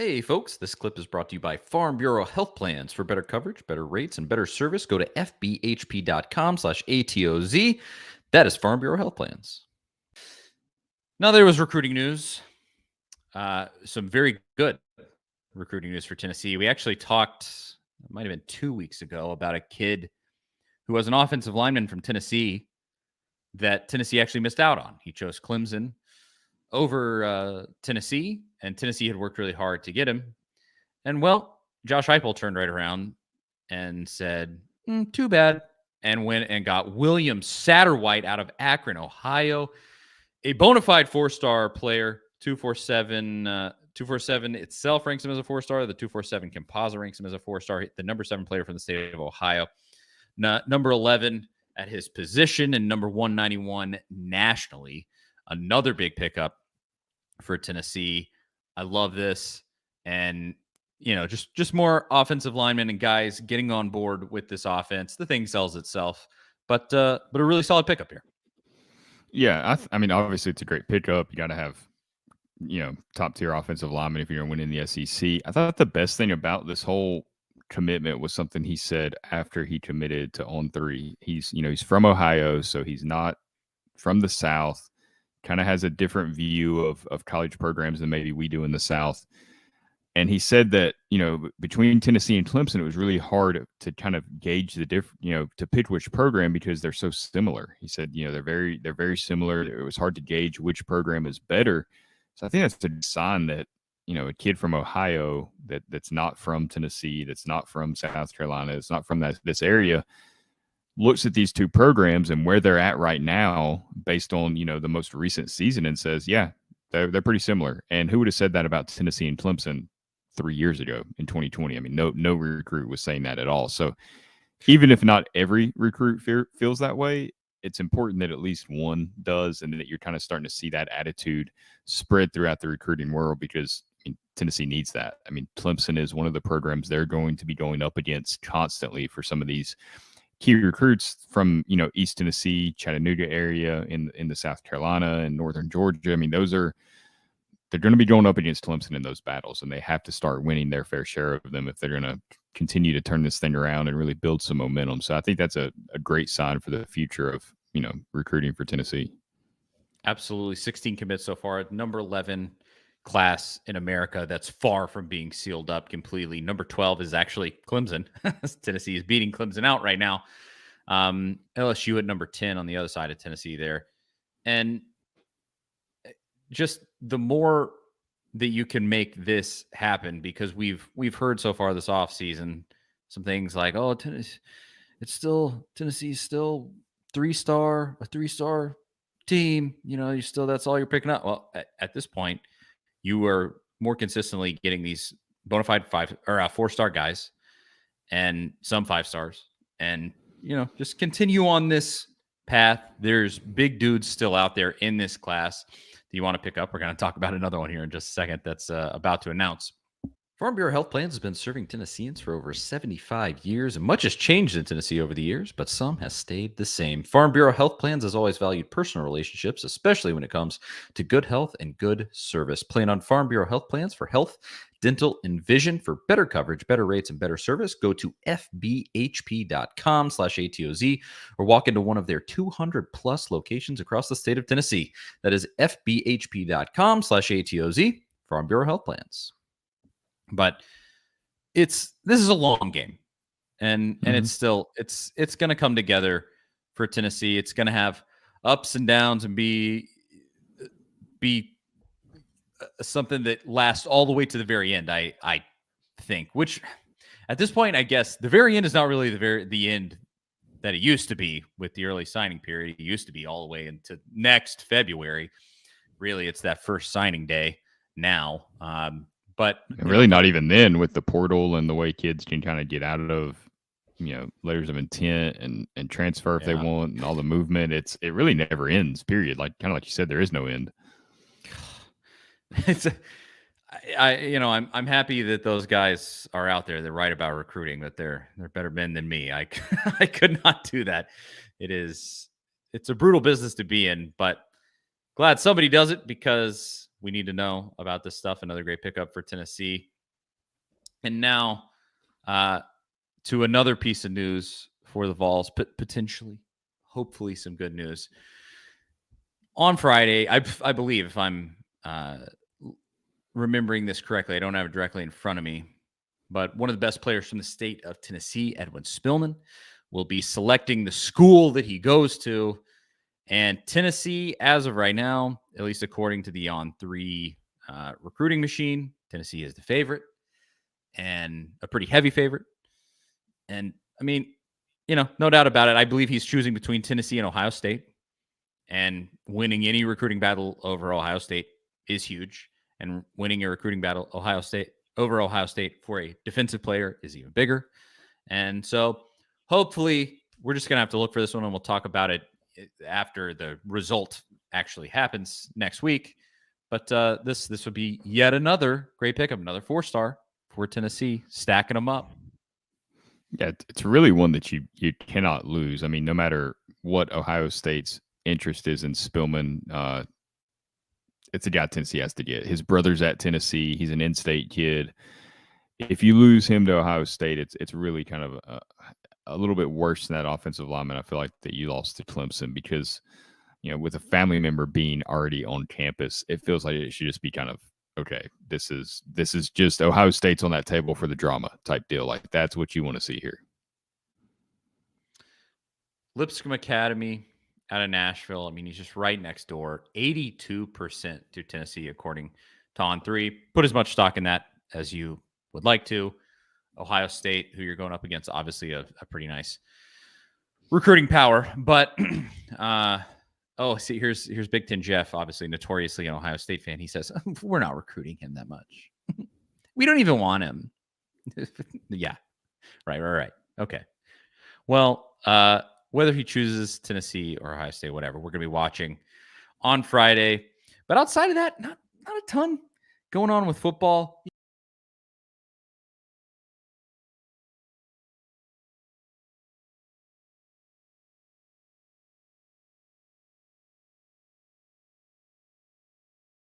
Hey folks, this clip is brought to you by Farm Bureau Health Plans. For better coverage, better rates, and better service, go to fbhp.com/ATOZ. That is Farm Bureau Health Plans. Now there was recruiting news. Some very good recruiting news for Tennessee. We actually talked, it might have been 2 weeks ago, about a kid who was an offensive lineman from Tennessee that Tennessee actually missed out on. He chose Clemson over Tennessee, and Tennessee had worked really hard to get him. And well, Josh Heupel turned right around and said, too bad, and went and got William Satterwhite out of Akron, Ohio, a bona fide four-star player. 247 itself ranks him as a four-star. The 247 composite ranks him as a four-star. The number 7 player from the state of Ohio. Number 11 at his position and number 191 nationally. Another big pickup for Tennessee. I love this. And, just more offensive linemen and guys getting on board with this offense. The thing sells itself, but a really solid pickup here. Yeah, I mean, obviously it's a great pickup. You got to have, top tier offensive linemen if you're going to win in the SEC. I thought the best thing about this whole commitment was something he said after he committed to On3. He's from Ohio, so he's not from the South. Kind of has a different view of college programs than maybe we do in the South. And he said that, between Tennessee and Clemson, it was really hard to kind of gauge the to pick which program because they're so similar. He said, they're very similar. It was hard to gauge which program is better. So I think that's a sign that, a kid from Ohio that's not from Tennessee, that's not from South Carolina, that's not from this area, looks at these two programs and where they're at right now based on, the most recent season and says, yeah, they're pretty similar. And who would have said that about Tennessee and Clemson 3 years ago in 2020? I mean, no recruit was saying that at all. So even if not every recruit feels that way, it's important that at least one does, and that you're kind of starting to see that attitude spread throughout the recruiting world because Tennessee needs that. I mean, Clemson is one of the programs they're going to be going up against constantly for some of these key recruits from, East Tennessee, Chattanooga area in the South Carolina and Northern Georgia. I mean, they're going to be going up against Clemson in those battles, and they have to start winning their fair share of them if they're going to continue to turn this thing around and really build some momentum. So I think that's a great sign for the future of, recruiting for Tennessee. Absolutely. 16 commits so far. Number 11 class in America that's far from being sealed up completely. Number 12 is actually Clemson. Tennessee is beating Clemson out right now. LSU at number 10 on the other side of Tennessee there. And just the more that you can make this happen, because we've heard so far this offseason some things like, oh, Tennessee's still a 3-star team. That's all you're picking up. Well, at this point, you are more consistently getting these bona fide 4-star guys and some 5 stars, and just continue on this path. There's big dudes still out there in this class that you want to pick up. We're going to talk about another one here in just a second that's about to announce. Farm Bureau Health Plans has been serving Tennesseans for over 75 years, and much has changed in Tennessee over the years, but some has stayed the same. Farm Bureau Health Plans has always valued personal relationships, especially when it comes to good health and good service. Plan on Farm Bureau Health Plans for health, dental, and vision. For better coverage, better rates, and better service, go to fbhp.com/ATOZ or walk into one of their 200-plus locations across the state of Tennessee. That is fbhp.com/ATOZ, Farm Bureau Health Plans. But this is a long game, and it's still it's going to come together for Tennessee. It's going to have ups and downs and be something that lasts all the way to the very end. I think, which at this point, I guess the very end is not really the end that it used to be with the early signing period. It used to be all the way into next February. Really, it's that first signing day now. But really not even then with the portal and the way kids can kind of get out of, letters of intent and transfer if they want and all the movement. It really never ends, period. Like you said, there is no end. I'm happy that those guys are out there that write about recruiting, that they're better men than me. I could not do that. It's a brutal business to be in, but glad somebody does it because we need to know about this stuff. Another great pickup for Tennessee. And now to another piece of news for the Vols, but potentially, hopefully, some good news. On Friday, I believe, if I'm remembering this correctly, I don't have it directly in front of me, but one of the best players from the state of Tennessee, Edwin Spillman, will be selecting the school that he goes to. And Tennessee, as of right now, at least according to the On3 recruiting machine, Tennessee is the favorite and a pretty heavy favorite. And I mean, no doubt about it. I believe he's choosing between Tennessee and Ohio State, and winning any recruiting battle over Ohio State is huge. And winning a recruiting battle over Ohio State for a defensive player is even bigger. And so hopefully we're just going to have to look for this one, and we'll talk about it after the result actually happens next week. But this would be yet another great pickup, another 4-star for Tennessee, stacking them up. Yeah, it's really one that you cannot lose. I mean, no matter what Ohio State's interest is in Spillman, it's a guy Tennessee has to get. His brother's at Tennessee. He's an in-state kid. If you lose him to Ohio State, it's really kind of a little bit worse than that offensive lineman. I feel like that you lost to Clemson because, with a family member being already on campus, it feels like it should just be kind of, okay, this is just Ohio State's on that table for the drama type deal. Like, that's what you want to see here. Lipscomb Academy out of Nashville. I mean, he's just right next door. 82% to Tennessee, according to On3. Put as much stock in that as you would like to. Ohio State, who you're going up against, obviously a pretty nice recruiting power. But see, here's Big Ten Jeff, obviously notoriously an Ohio State fan. He says, we're not recruiting him that much. We don't even want him. Yeah. Right. Okay. Well, whether he chooses Tennessee or Ohio State, whatever, we're going to be watching on Friday. But outside of that, not a ton going on with football.